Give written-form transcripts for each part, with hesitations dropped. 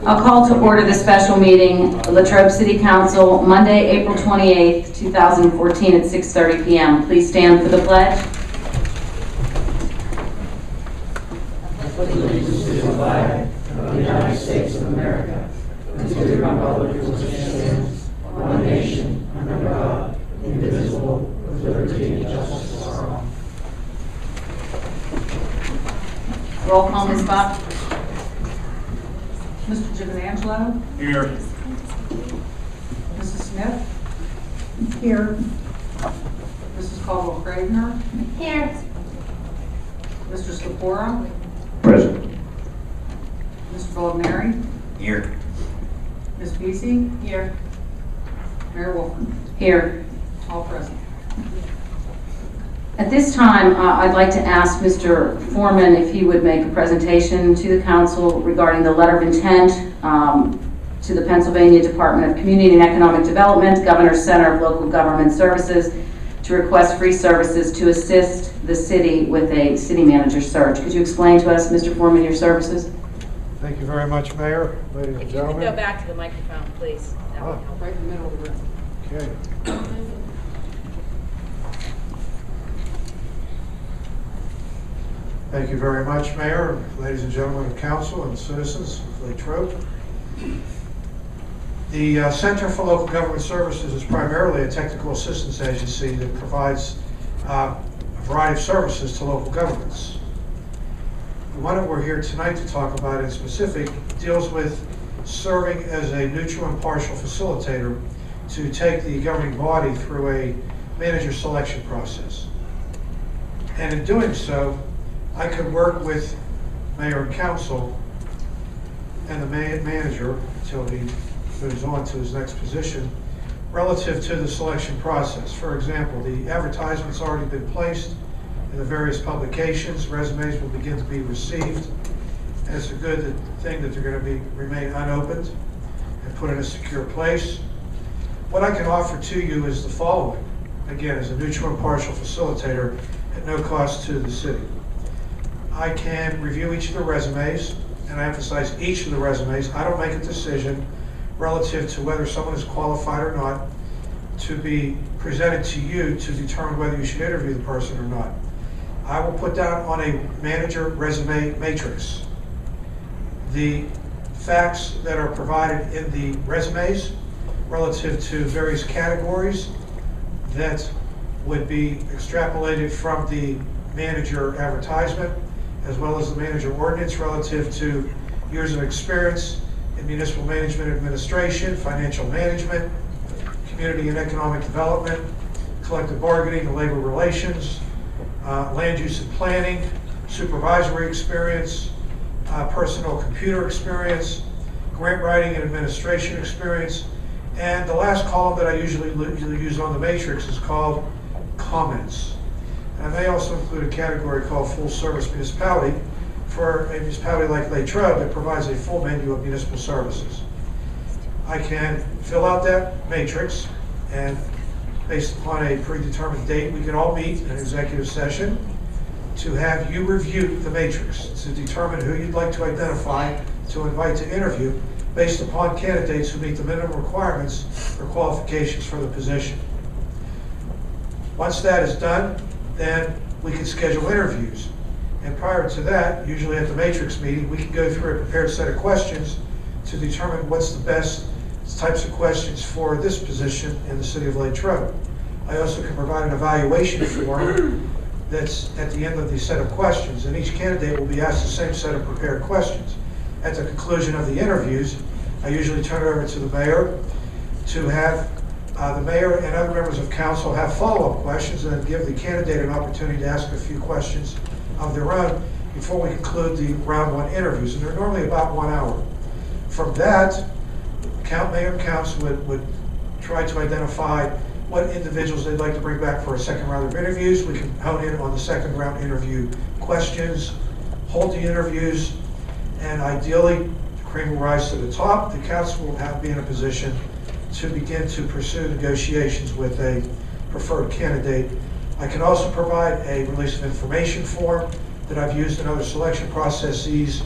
I'll call to order the special meeting, Latrobe City Council, Monday, April 28th, 2014 at 6:30 p.m. Please stand for the pledge. Allegiance to the flag of the United States of America, and to the republic for which it stands, one nation, under God, indivisible, with liberty and justice for all. Roll call, Ms. Buck. Mr. Giovanangelo? Here. Mrs. Smith? Here. Mrs. Caldwell-Craigner? Here. Mr. Slapora? Present. Mr. Bolognari? Here. Ms. Vesey? Here. Mayor Wolfen? Here. All present. At this time, I'd like to ask Mr. Foreman if he would make a presentation to the council regarding the letter of intent to the Pennsylvania Department of Community and Economic Development, Governor's Center of Local Government Services, to request free services to assist the city with a city manager search. Could you explain to us, Mr. Foreman, your services? Thank you very much, Mayor, ladies and If you gentlemen. could go back to the microphone, please. That would help. Right in the middle of the room. Okay. Thank you very much, Mayor, ladies and gentlemen of council and citizens of Latrobe. The Center for Local Government Services is primarily a technical assistance agency that provides a variety of services to local governments. The one that we're here tonight to talk about in specific deals with serving as a neutral and partial facilitator to take the governing body through a manager selection process. And in doing so, I could work with mayor and council and the manager until he moves on to his next position relative to the selection process. For example, the advertisement's already been placed in the various publications. Resumes will begin to be received. And it's a good thing that they're going to remain unopened and put in a secure place. What I can offer to you is the following, again, as a neutral and partial facilitator at no cost to the city. I can review each of the resumes, and I emphasize each of the resumes. I don't make a decision relative to whether someone is qualified or not to be presented to you to determine whether you should interview the person or not. I will put down on a manager resume matrix the facts that are provided in the resumes relative to various categories that would be extrapolated from the manager advertisement, as well as the manager ordinance relative to years of experience in municipal management administration, financial management, community and economic development, collective bargaining and labor relations, land use and planning, supervisory experience, personal computer experience, grant writing and administration experience, and the last column that I usually use on the matrix is called comments. And I may also include a category called full service municipality for a municipality like Latrobe that provides a full menu of municipal services. I can fill out that matrix, and based upon a predetermined date, we can all meet in an executive session to have you review the matrix to determine who you'd like to identify to invite to interview based upon candidates who meet the minimum requirements or qualifications for the position. Once that is done, then we can schedule interviews. And prior to that, usually at the matrix meeting, we can go through a prepared set of questions to determine what's the best types of questions for this position in the city of Latrobe. I also can provide an evaluation form that's at the end of the set of questions, and each candidate will be asked the same set of prepared questions. At the conclusion of the interviews, I usually turn it over to the mayor to have the mayor and other members of council have follow-up questions and then give the candidate an opportunity to ask a few questions of their own before we conclude the round one interviews. And they're normally about 1 hour. From that, Mayor and Council would try to identify what individuals they'd like to bring back for a second round of interviews. We can hone in on the second round interview questions, hold the interviews, and ideally, the cream will rise to the top. The council will be in a position to begin to pursue negotiations with a preferred candidate. I can also provide a release of information form that I've used in other selection processes,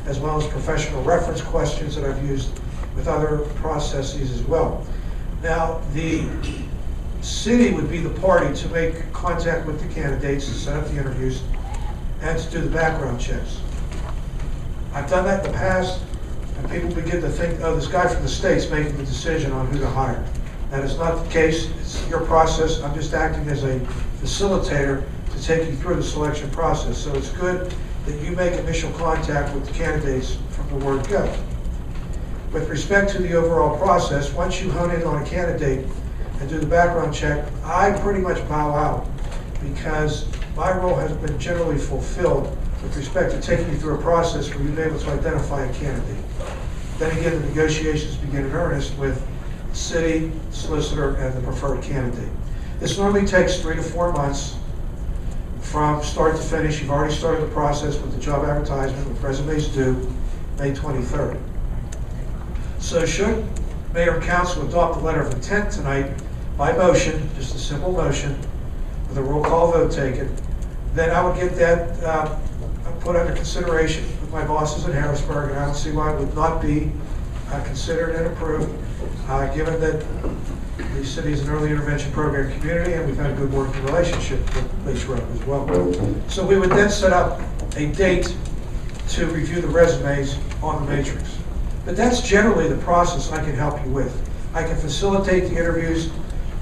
as well as professional reference questions that I've used with other processes as well. Now, the city would be the party to make contact with the candidates, to set up the interviews, and to do the background checks. I've done that in the past, and people begin to think, oh, this guy from the state's making the decision on who to hire. That is not the case. It's your process. I'm just acting as a facilitator to take you through the selection process. So it's good that you make initial contact with the candidates from the word go. With respect to the overall process, once you hone in on a candidate and do the background check, I pretty much bow out because my role has been generally fulfilled with respect to taking you through a process where you'll be able to identify a candidate. Then again, the negotiations begin in earnest with the city, solicitor, and the preferred candidate. This normally takes 3 to 4 months from start to finish. You've already started the process with the job advertisement, with resumes due May 23rd. So should Mayor and Council adopt the letter of intent tonight by motion, just a simple motion, with a roll call vote taken, then I would get that put under consideration with my bosses in Harrisburg, and I don't see why it would not be considered and approved, given that the city is an early intervention program community and we've had a good working relationship with Latrobe as well. So we would then set up a date to review the resumes on the matrix. But that's generally the process I can help you with. I can facilitate the interviews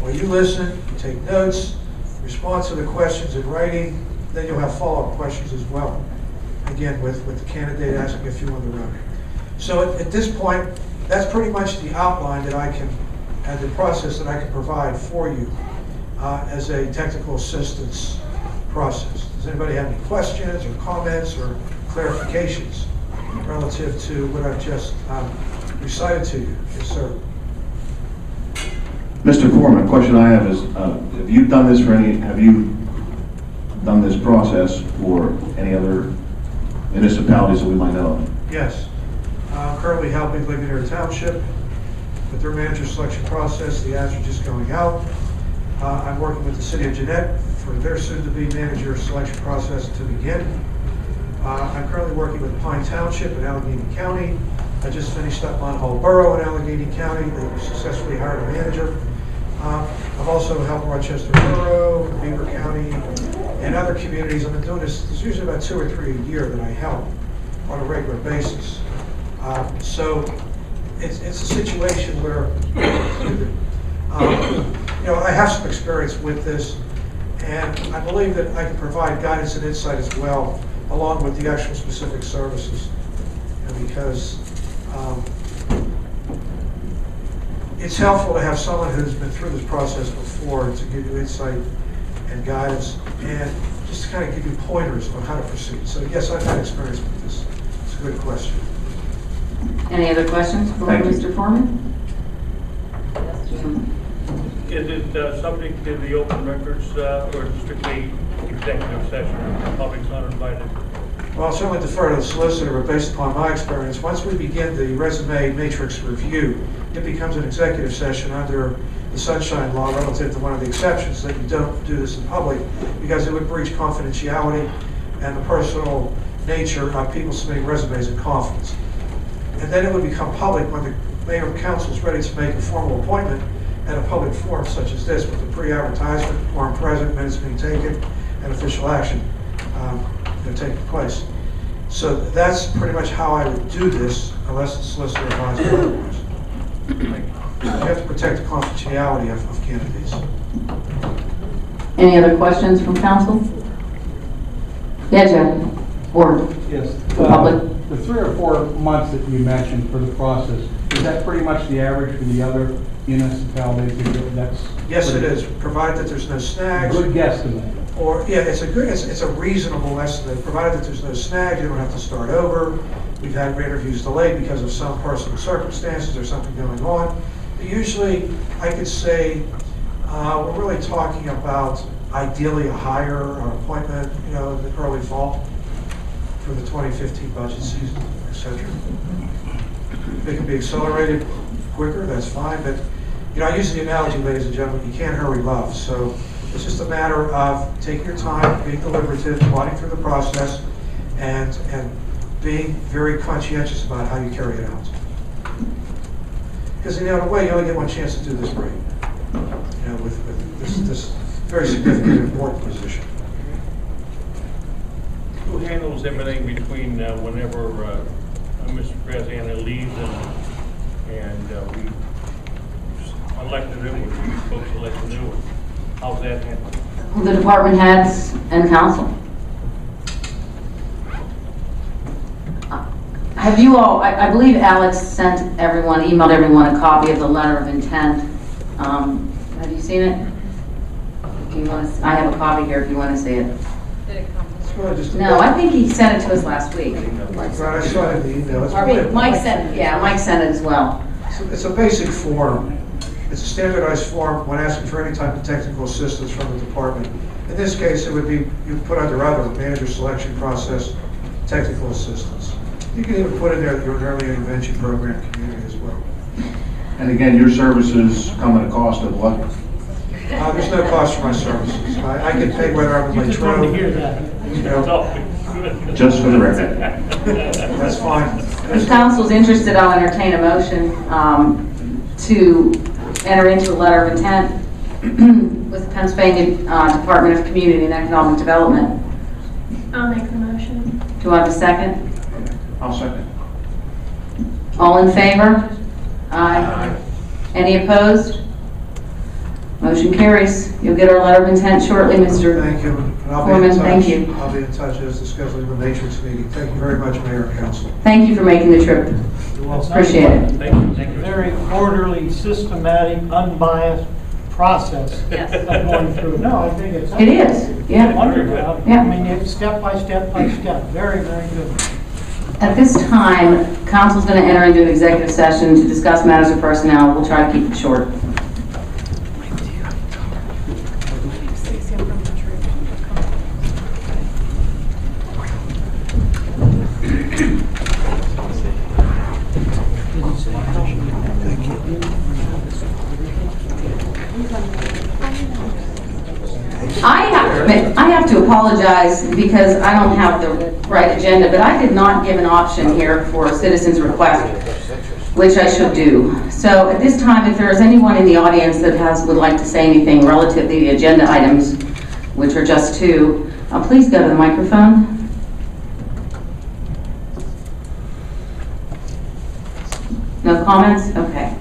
while you listen, you take notes, respond to the questions in writing, then you'll have follow-up questions as well. Again, with the candidate asking a few on the road. So at this point, that's pretty much the outline that I can, and the process that I can provide for you as a technical assistance process. Does anybody have any questions or comments or clarifications relative to what I've just recited to you? Yes, sir. Mr. Foreman, the question I have is, have you done this process for any other municipalities that we might know of? Yes. I'm currently helping Ligonier Township with their manager selection process. The ads are just going out. I'm working with the City of Jeanette for their soon-to-be manager selection process to begin. I'm currently working with Pine Township in Allegheny County. I just finished up Monhall Borough in Allegheny County. They successfully hired a manager. I've also helped Rochester Borough, Beaver County, and other communities. I've been doing this. There's usually about 2 or 3 a year that I help on a regular basis. So it's a situation where I have some experience with this, and I believe that I can provide guidance and insight as well, along with the actual specific services, because it's helpful to have someone who's been through this process before to give you insight and guidance, and just to kind of give you pointers on how to proceed. So yes, I've had experience with this. It's a good question. Any other questions for Mr. Foreman? Is it subject to the open records or strictly executive session? The public's not invited. Well, I'll certainly defer to the solicitor, but based upon my experience, once we begin the resume matrix review, it becomes an executive session under the Sunshine Law relative to one of the exceptions that you don't do this in public, because it would breach confidentiality and the personal nature of people submitting resumes in confidence. And then it would become public when the mayor and council is ready to make a formal appointment at a public forum such as this, with a pre-advertisement, quorum present, minutes being taken, and official action taking place. So that's pretty much how I would do this, unless the solicitor advises otherwise. You have to protect the confidentiality of candidates. Any other questions from council? Yeah, Jeff. Or Yes. the public? The 3 or 4 months that you mentioned for the process, is that pretty much the average for the other municipalities? Yes, it is, provided that there's no snags. Good guesstimate. Or, yeah, it's a reasonable estimate, provided that there's no snags, you don't have to start over. We've had interviews delayed because of some personal circumstances or something going on. But usually, I could say we're really talking about ideally a hire or an appointment, in the early fall for the 2015 budget season, etc. It can be accelerated quicker, that's fine, but I use the analogy, ladies and gentlemen, you can't hurry love. So it's just a matter of taking your time, being deliberative, plodding through the process, and being very conscientious about how you carry it out. Because in a way, you only get one chance to do this right. With this very significant, important position. Who handles everything between whenever Mr. Graziani leaves and we elect a new one, you folks elect a new one? How's that handled? The department heads and council. Have you all, I believe Alex emailed everyone a copy of the letter of intent. Have you seen it? I have a copy here if you want to see it. Did it come? No, I think he sent it to us last week. Right, I saw it in the email. Mike sent it as well. It's a basic form. It's a standardized form when asking for any type of technical assistance from the department. In this case, it would be, you put under other, manager selection process, technical assistance. You can even put in there your early intervention program community as well. And again, your services come at a cost of what? There's no cost for my services. I get paid whether I'm in Latrobe. Just wanted to hear that. Just for the record. That's fine. If council's interested, I'll entertain a motion to enter into a letter of intent with the Pennsylvania Department of Community and Economic Development. I'll make the motion. Do I have a second? I'll second. All in favor? Aye. Any opposed? Motion carries. You'll get our letter of intent shortly, Mr. Thank you. And I'll be Foreman. in touch. Thank you. I'll be in touch as to scheduling the matrix meeting. Thank you very much, Mayor and Council. Thank you for making the trip. Appreciate it. Thank you. Thank you. Very orderly, systematic, unbiased process Yes. of going through. No, I think it's. It is, yeah. Wonderful. Yeah. I mean, it's step by step by step. Very, very good. At this time, council's going to enter into an executive session to discuss matters of personnel. We'll try to keep it short. I have to apologize because I don't have the right agenda, but I did not give an option here for a citizen's request, which I should do. So at this time, if there is anyone in the audience that would like to say anything relative to the agenda items, which are just two, please go to the microphone. No comments? Okay.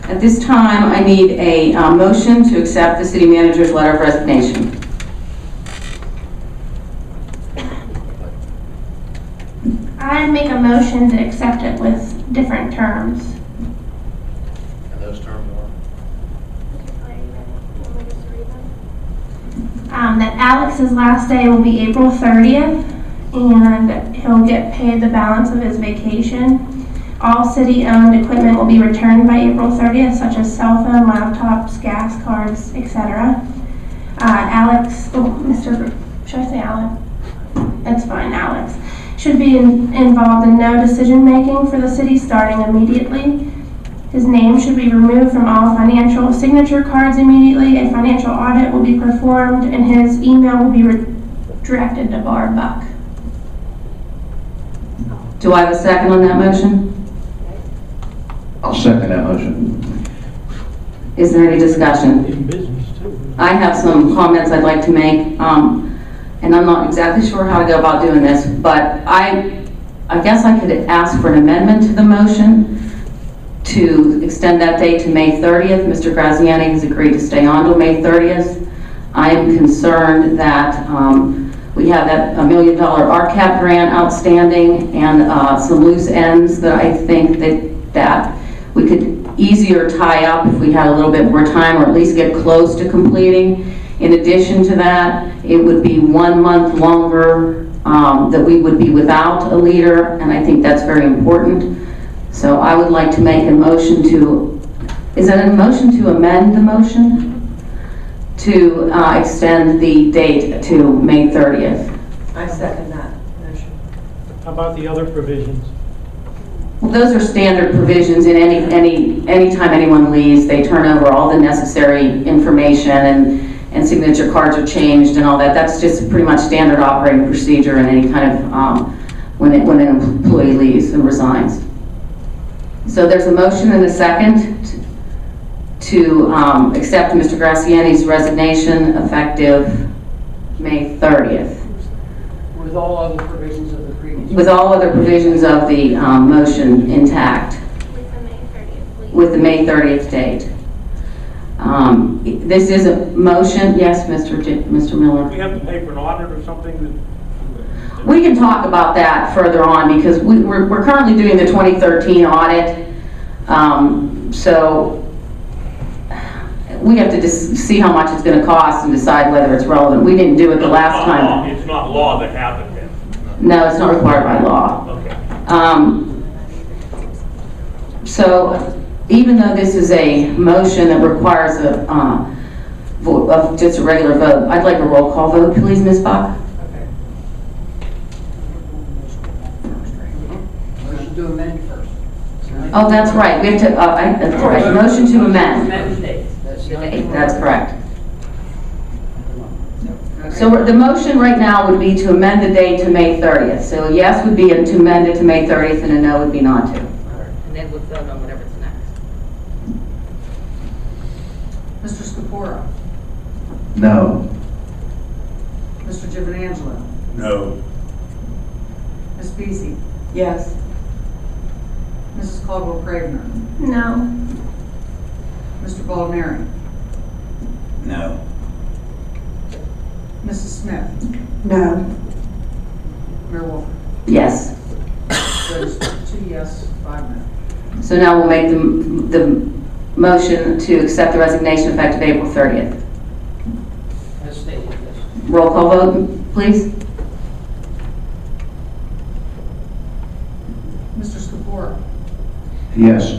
At this time, I need a motion to accept the city manager's letter of resignation. I make a motion to accept it with different terms. And those terms are? That Alex's last day will be April 30th, and he'll get paid the balance of his vacation. All city-owned equipment will be returned by April 30th, such as cell phone, laptops, gas cards, etc. Should I say Alex? That's fine, Alex. Should be involved in no decision-making for the city starting immediately. His name should be removed from all financial signature cards immediately. A financial audit will be performed, and his email will be directed to Barb Buck. Do I have a second on that motion? I'll second that motion. Is there any discussion? In business, too. I have some comments I'd like to make, and I'm not exactly sure how to go about doing this, but I guess I could ask for an amendment to the motion to extend that date to May 30th. Mr. Graziani has agreed to stay on till May 30th. I am concerned that we have that $1 million RCAP grant outstanding and some loose ends that I think that we could easier tie up if we had a little bit more time, or at least get close to completing. In addition to that, it would be 1 month longer that we would be without a leader, and I think that's very important. So I would like to make a motion to, is that a motion to amend the motion? To extend the date to May 30th. I second that motion. How about the other provisions? Well, those are standard provisions in anytime anyone leaves, they turn over all the necessary information and signature cards are changed and all that. That's just pretty much standard operating procedure in any kind of, when an employee leaves and resigns. So there's a motion and a second to accept Mr. Graziani's resignation effective May 30th. With all other provisions of the previous. With all other provisions of the motion intact. With the May 30th, please. With the May 30th date. This is a motion, yes, Mr. Miller? We have to pay for an audit or something? We can talk about that further on because we're currently doing the 2013 audit. So we have to just see how much it's going to cost and decide whether it's relevant. We didn't do it the last time. It's not law that happened then? No, it's not required by law. Okay. So even though this is a motion that requires a vote of just a regular vote, I'd like a roll call vote, please, Ms. Bach. Motion to amend first. Oh, that's right. We have to. That's right. Motion to amend. Amend the date. That's correct. So the motion right now would be to amend the date to May 30th. So a yes would be to amend it to May 30th, and a no would be not to. And then we'll vote on whatever's next. Mr. Scapora. No. Mr. Giovanangelo. No. Ms. Beasy. Yes. Mrs. Caldwell-Cravener. No. Mr. Baldneri. No. Mrs. Smith. No. Mayor Wolf. Yes. There's 2 yes, 5 no. So now we'll make the motion to accept the resignation effective April 30th. As stated, yes. Roll call vote, please. Mr. Scapora. Yes.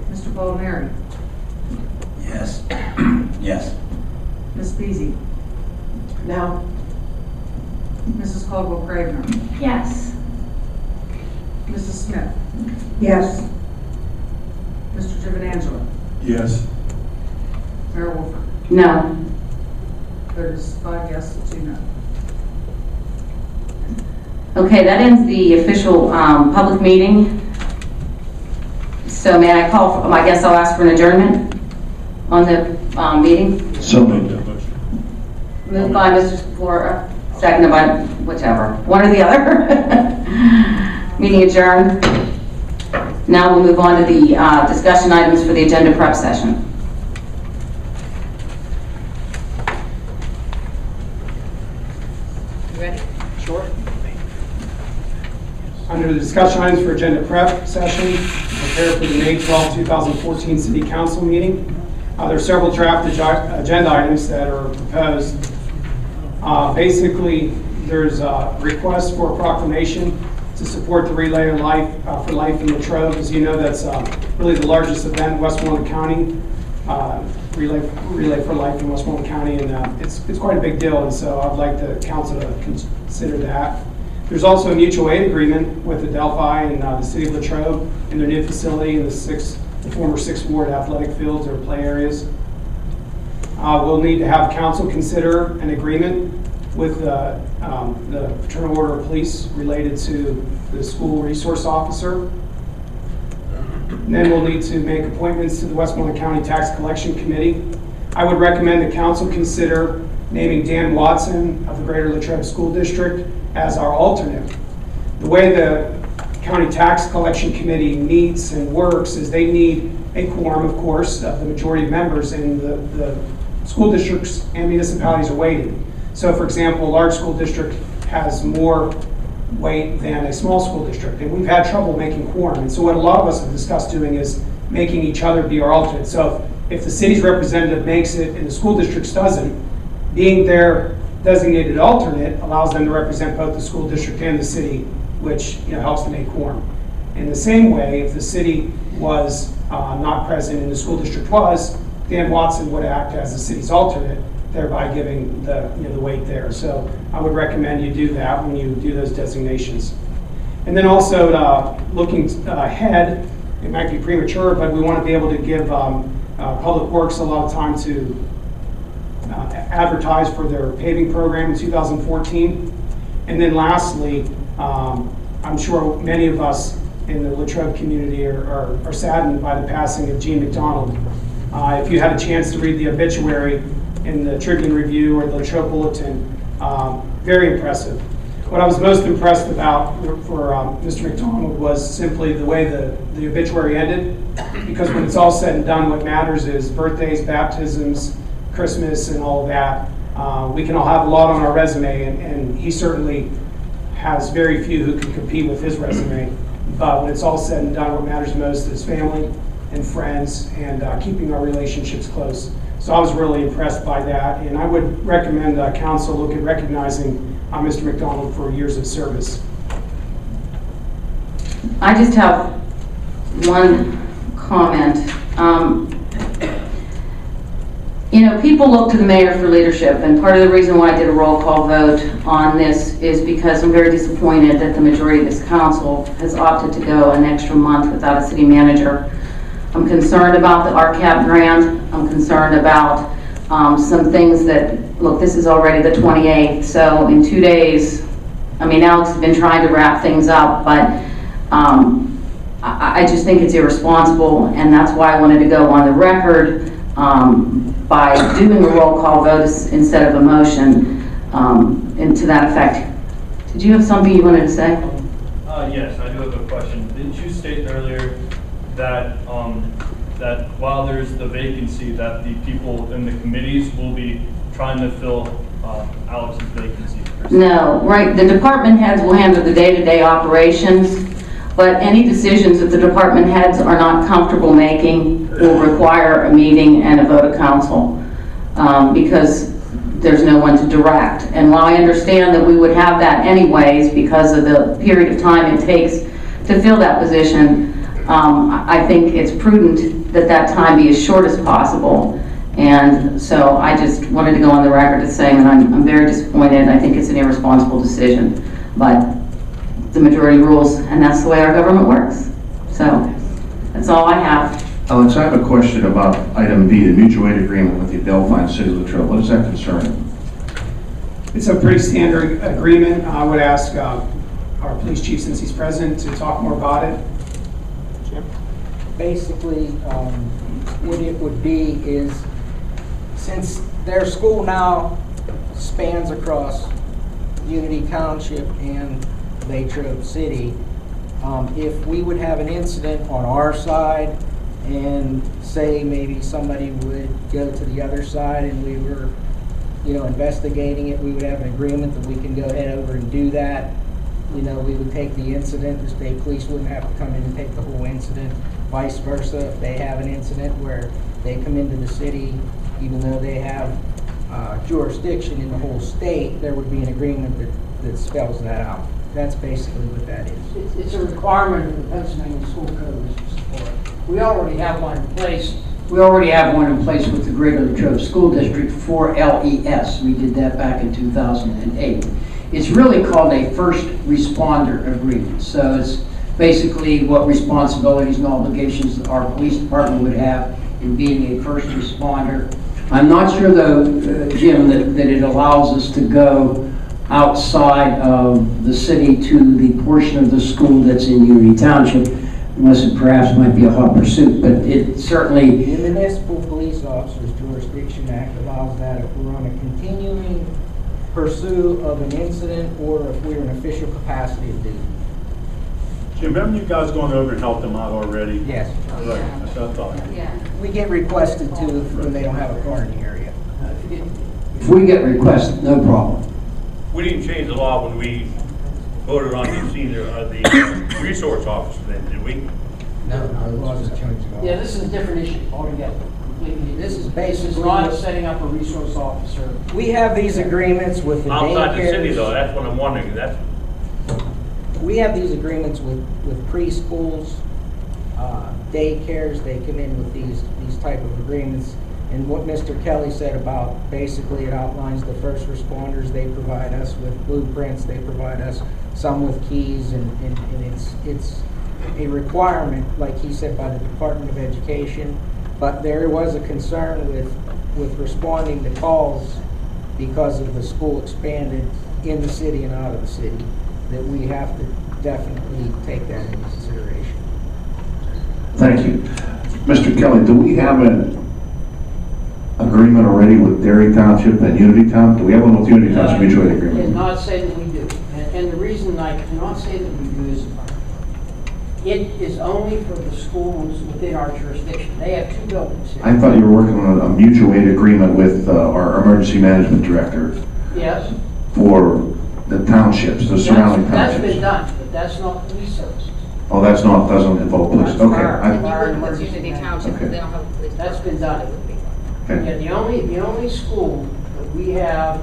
Mr. Baldneri. Yes. Yes. Ms. Beasy. No. Mrs. Caldwell-Cravener. Yes. Mrs. Smith. Yes. Mr. Giovanangelo. Yes. Mayor Wolf. No. There's 5 yes, 2 no. Okay, that ends the official public meeting. So may I call, I guess I'll ask for an adjournment on the meeting. So moved. Moved by Mr. Scapora, seconded by whichever, one or the other. Meeting adjourned. Now we'll move on to the discussion items for the agenda prep session. You ready? Sure. Under the discussion items for agenda prep session, prepare for the May 12, 2014 City Council meeting. There are several draft agenda items that are proposed. Basically, there's a request for a proclamation to support the Relay for Life in Latrobe. As you know, that's really the largest event in Westmoreland County, Relay for Life in Westmoreland County, and it's quite a big deal, and so I'd like the council to consider that. There's also a mutual aid agreement with Adelphi and the City of Latrobe in their new facility in the former 6th Ward athletic fields or play areas. We'll need to have council consider an agreement with the Fraternal Order of Police related to the school resource officer. And then we'll need to make appointments to the Westmoreland County Tax Collection Committee. I would recommend the council consider naming Dan Watson of the Greater Latrobe School District as our alternate. The way the County Tax Collection Committee meets and works is they need a quorum, of course, of the majority of members, and the school districts and municipalities are weighted. So, for example, a large school district has more weight than a small school district, and we've had trouble making quorum. And so what a lot of us have discussed doing is making each other be our alternate. So if the city's representative makes it and the school district's doesn't, being their designated alternate allows them to represent both the school district and the city, which helps to make quorum. In the same way, if the city was not present and the school district was, Dan Watson would act as the city's alternate, thereby giving the weight there. So I would recommend you do that when you do those designations. And then also looking ahead, it might be premature, but we want to be able to give Public Works a lot of time to advertise for their paving program in 2014. And then lastly, I'm sure many of us in the Latrobe community are saddened by the passing of Gene McDonald. If you had a chance to read the obituary in the Tribune Review or the Latrobe Bulletin, very impressive. What I was most impressed about for Mr. McDonald was simply the way the obituary ended, because when it's all said and done, what matters is birthdays, baptisms, Christmas, and all of that. We can all have a lot on our resume, and he certainly has very few who can compete with his resume. But when it's all said and done, what matters most is family and friends and keeping our relationships close. So I was really impressed by that, and I would recommend council look at recognizing Mr. McDonald for years of service. I just have one comment. People look to the mayor for leadership, and part of the reason why I did a roll call vote on this is because I'm very disappointed that the majority of this council has opted to go an extra month without a city manager. I'm concerned about the RCAP grant. I'm concerned about some things that, look, this is already the 28th, so in 2 days, Alex has been trying to wrap things up, but I just think it's irresponsible, and that's why I wanted to go on the record by doing a roll call vote instead of a motion, and to that effect. Did you have something you wanted to say? Yes, I do have a question. Didn't you state earlier that that while there's the vacancy, that the people in the committees will be trying to fill Alex's vacancy? No, right. The department heads will handle the day-to-day operations, but any decisions that the department heads are not comfortable making will require a meeting and a vote of council because there's no one to direct. And while I understand that we would have that anyways because of the period of time it takes to fill that position, I think it's prudent that that time be as short as possible. And so I just wanted to go on the record as saying that I'm very disappointed. I think it's an irresponsible decision, but the majority rules, and that's the way our government works. So that's all I have. Alex, I have a question about item B, the mutual aid agreement with the Adelphi and City of Latrobe. What does that concern? It's a pretty standard agreement. I would ask our police chief, since he's present, to talk more about it. Jim? Basically, what it would be is, since their school now spans across Unity Township and Latrobe City, if we would have an incident on our side and say maybe somebody would go to the other side and we were investigating it, we would have an agreement that we can go ahead over and do that. We would take the incident. The state police wouldn't have to come in and take the whole incident. Vice versa, if they have an incident where they come into the city, even though they have jurisdiction in the whole state, there would be an agreement that spells that out. That's basically what that is. It's a requirement of the Pennsylvania School Code, Mr. Support. We already have one in place. We already have one in place with the Greater Latrobe School District for LES. We did that back in 2008. It's really called a first responder agreement. So it's basically what responsibilities and obligations our police department would have in being a first responder. I'm not sure though, Jim, that it allows us to go outside of the city to the portion of the school that's in Unity Township, unless it perhaps might be a hot pursuit, but it certainly... The Municipal Police Officers Jurisdiction Act allows that if we're on a continuing pursuit of an incident or if we're in official capacity of duty. Jim, haven't you guys gone over and helped them out already? Yes. Right, that's what I thought. Yeah. We get requested to when they don't have a car in the area. If we get requested, no problem. We didn't change the law when we voted on the resource officer then, did we? No, the laws have changed. Yeah, this is a different issue altogether. This is This is basically, not setting up a resource officer. we have these agreements with the Outside the city though, daycares. that's what I'm wondering, that's, We have these agreements with preschools, daycares, they come in with these type of agreements. And what Mr. Kelly said about, basically it outlines the first responders, they provide us with blueprints, they provide us some with keys, and it's a requirement, like he said, by the Department of Education. But there was a concern with responding to calls because of the school expanded in the city and out of the city, that we have to definitely take that into consideration. Thank you. Mr. Kelly, do we have an agreement already with Derry Township and Unity Town? Do we have one with Unity Township mutual aid agreement? Cannot say that we do. And the reason I cannot say that we do is it is only for the schools within our jurisdiction. They have 2 buildings here. I thought you were working on a mutual aid agreement with our emergency management director Yes. for the townships, the surrounding That's townships. been done, but that's not police services. Oh, doesn't involve police, That's okay. fire. I- And you wouldn't with Unity Township, Okay. because they don't have a police That's department, been so done. it would be. Okay. Yeah, the only school that we have a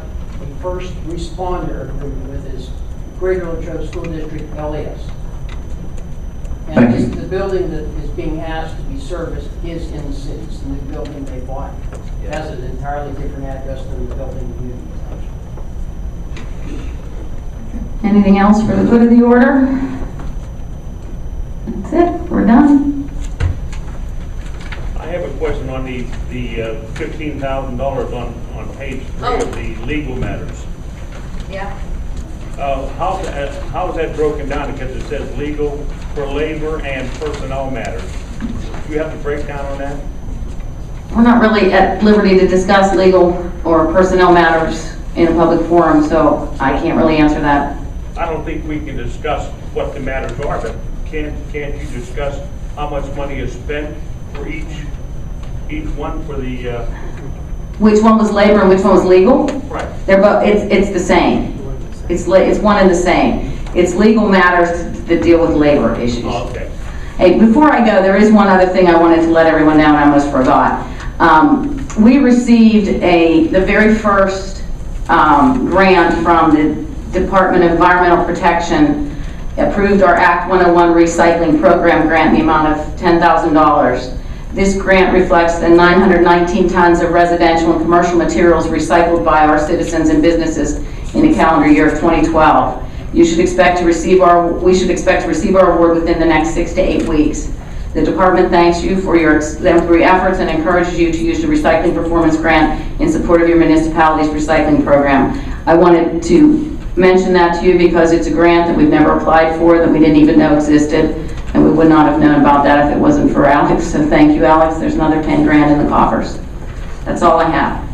first responder agreement with is Greater Latrobe School District, LAS. And Thank you. the building that is being asked to be serviced is in the city. It's the new building they bought. It has an entirely different address than the building in Unity Township. Anything else for the good of the order? That's it, we're done. I have a question on the $15,000 on page 3 of the legal matters. Yeah. How is that broken down? Because it says legal for labor and personnel matters. Do you have a breakdown on that? We're not really at liberty to discuss legal or personnel matters in a public forum, so I can't really answer that. I don't think we can discuss what the matters are, but can't you discuss how much money is spent for each one for the, Which one was labor and which one was legal? right? They're both, it's the same. It's one and the same. It's legal matters that deal with labor issues. Oh, okay. Hey, before I go, there is one other thing I wanted to let everyone know, and I almost forgot. We received the very first grant from the Department of Environmental Protection, approved our Act 101 Recycling Program grant in the amount of $10,000. This grant reflects the 919 tons of residential and commercial materials recycled by our citizens and businesses in the calendar year of 2012. We should expect to receive our award within the next 6 to 8 weeks. The department thanks you for your exemplary efforts and encourages you to use the Recycling Performance Grant in support of your municipality's recycling program. I wanted to mention that to you because it's a grant that we've never applied for, that we didn't even know existed, and we would not have known about that if it wasn't for Alex. So thank you, Alex. There's another 10 grand in the coffers. That's all I have.